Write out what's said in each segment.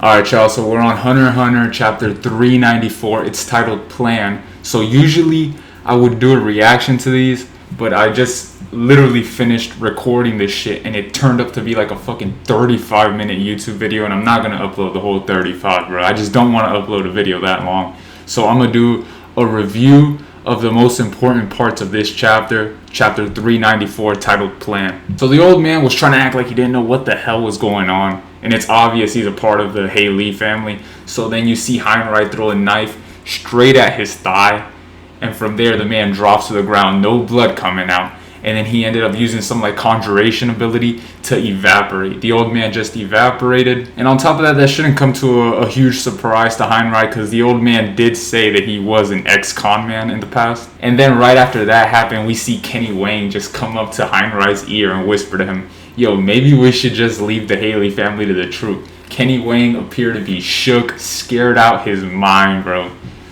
Alright, y'all, so we're on Hunter x Hunter chapter 394. It's titled Plan. So usually I would do a reaction to these, but I just literally finished recording this shit and it turned up to be like a fucking 35-minute YouTube video, and I'm not gonna upload the whole 35, bro. I just don't want to upload a video that long. So I'm gonna do a review of the most important parts of this chapter 394, titled Plan. So the old man was trying to act like he didn't know what the hell was going on, and it's obvious he's a part of the Haley family. So then you see Heinrich throw a knife straight at his thigh, and from there the man drops to the ground, no blood coming out. And then he ended up using some like conjuration ability to evaporate. The old man just evaporated. And on top of that, that shouldn't come to a huge surprise to Heinrich, because the old man did say that he was an ex-con man in the past. And then right after that happened, we see Kenny Wang just come up to Heinrich's ear and whisper to him, "Yo, maybe we should just leave the Haley family to the truth." Kenny Wang appeared to be shook, scared out his mind, bro.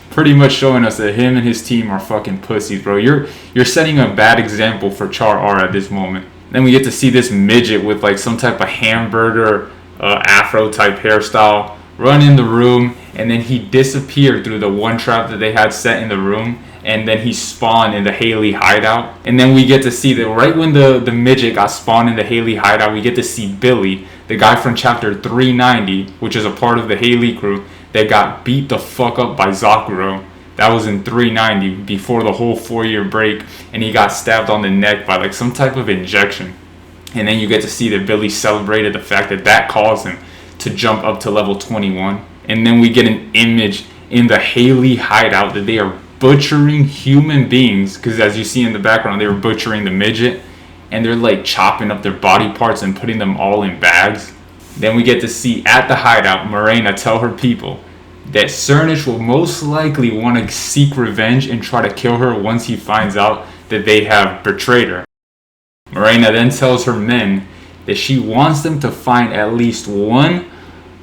Pretty much showing us that him and his team are fucking pussies, bro. You're setting a bad example for Char at this moment. Then we get to see this midget with like some type of hamburger afro type hairstyle run in the room, and then he disappeared through the one trap that they had set in the room, and then he spawned in the Haley hideout. And then we get to see that right when the midget got spawned in the Haley hideout, we get to see Billy, the guy from chapter 390, which is a part of the Haley crew, that got beat the fuck up by Zakuro. That was in 390, before the whole 4-year break, and he got stabbed on the neck by like some type of injection. And then you get to see that Billy celebrated the fact that that caused him to jump up to level 21. And then we get an image in the Haley hideout that they are butchering human beings, because as you see in the background, they were butchering the midget, and they're like chopping up their body parts and putting them all in bags. Then we get to see at the hideout, Marina tell her people that Cernich will most likely want to seek revenge and try to kill her once he finds out that they have betrayed her. Marina then tells her men that she wants them to find at least one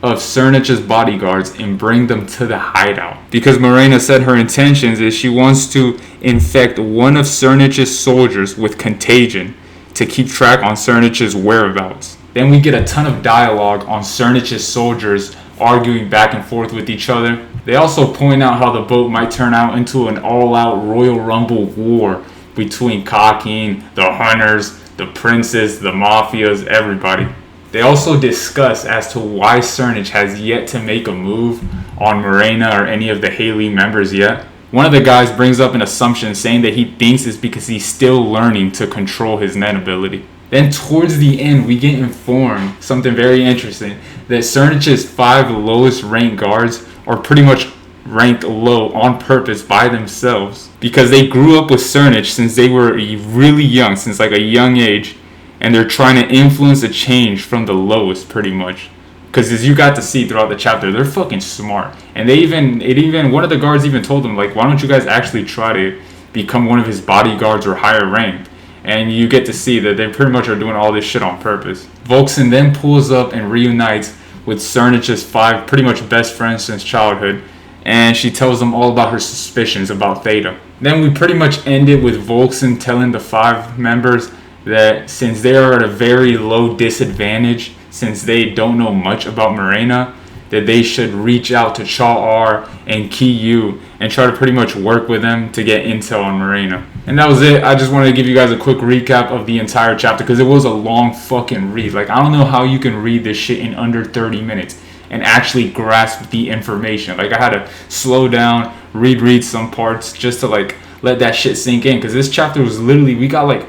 of Cernich's bodyguards and bring them to the hideout. Because Marina said her intentions is she wants to infect one of Cernich's soldiers with contagion to keep track on Cernich's whereabouts. Then we get a ton of dialogue on Cernich's soldiers arguing back and forth with each other. They also point out how the boat might turn out into an all-out Royal Rumble war between Kakin, the Hunters, the Princes, the Mafias, everybody. They also discuss as to why Cernich has yet to make a move on Marina or any of the Haley members yet. One of the guys brings up an assumption saying that he thinks it's because he's still learning to control his Nen ability. Then towards the end, we get informed something very interesting, that Cernich's 5 lowest ranked guards are pretty much ranked low on purpose by themselves, because they grew up with Cernich since they were really young, since like a young age, and they're trying to influence a change from the lowest pretty much. Because as you got to see throughout the chapter, they're fucking smart. And one of the guards even told them, like, why don't you guys actually try to become one of his bodyguards or higher ranked? And you get to see that they pretty much are doing all this shit on purpose. Volkson then pulls up and reunites with Cernich's 5 pretty much best friends since childhood, and she tells them all about her suspicions about Theta. Then we pretty much end it with Volkson telling the 5 members that since they are at a very low disadvantage, since they don't know much about Marina, that they should reach out to Char and Ki Yu and try to pretty much work with them to get intel on Marina. And that was it. I just wanted to give you guys a quick recap of the entire chapter, because it was a long fucking read. Like, I don't know how you can read this shit in under 30 minutes and actually grasp the information. Like, I had to slow down, read some parts just to like let that shit sink in, because this chapter was literally, we got like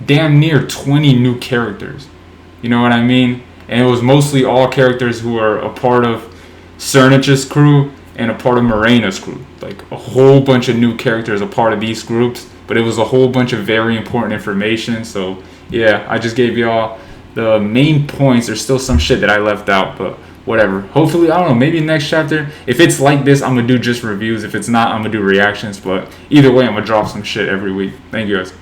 damn near 20 new characters. You know what I mean? And it was mostly all characters who are a part of Cernich's crew and a part of Marina's crew. Like a whole bunch of new characters a part of these groups, but it was a whole bunch of very important information. So yeah, I just gave y'all the main points. There's still some shit that I left out, but whatever. Hopefully, I don't know, maybe next chapter, if it's like this, I'm gonna do just reviews. If it's not, I'm gonna do reactions. But either way, I'm gonna drop some shit every week. Thank you guys.